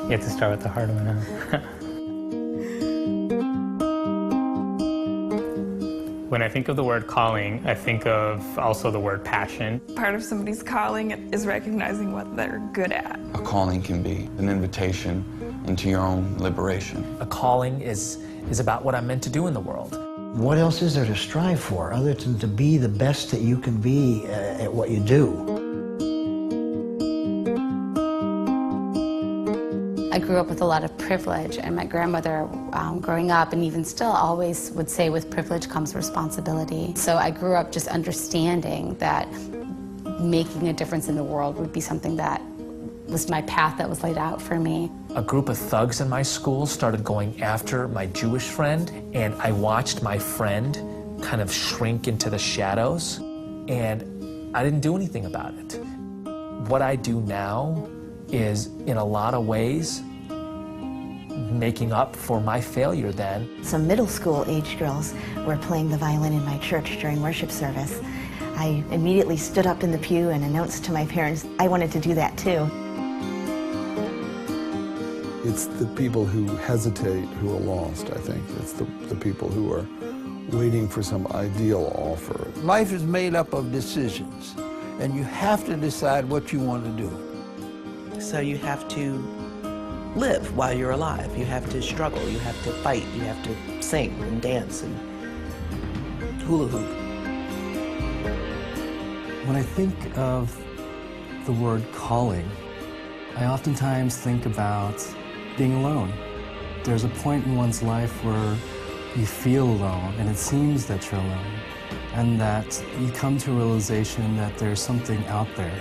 You have to start with the hard one, huh? When I think of the word calling, I think of also the word passion. Part of somebody's calling is recognizing what they're good at. A calling can be an invitation into your own liberation. A calling is about what I'm meant to do in the world. What else is there to strive for other than to be the best that you can be at what you do? I grew up with a lot of privilege, and my grandmother, growing up and even still, always would say with privilege comes responsibility. So I grew up just understanding that making a difference in the world would be something that was my path that was laid out for me. A group of thugs in my school started going after my Jewish friend, and I watched my friend kind of shrink into the shadows, and I didn't do anything about it. What I do now is, in a lot of ways, making up for my failure then. Some middle school age girls were playing the violin in my church during worship service. I immediately stood up in the pew and announced to my parents I wanted to do that too. It's the people who hesitate who are lost, I think. It's the people who are waiting for some ideal offer. Life is made up of decisions, and you have to decide what you want to do. So you have to live while you're alive. You have to struggle, you have to fight, you have to sing and dance and hula hoop. When I think of the word calling, I oftentimes think about being alone. There's a point in one's life where you feel alone and it seems that you're alone, and that you come to a realization that there's something out there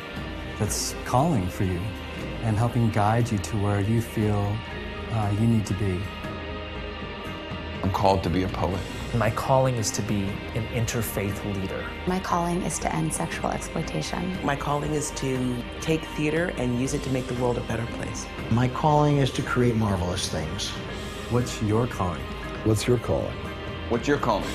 that's calling for you and helping guide you to where you feel you need to be. I'm called to be a poet. My calling is to be an interfaith leader. My calling is to end sexual exploitation. My calling is to take theater and use it to make the world a better place. My calling is to create marvelous things. What's your calling? What's your calling? What's your calling?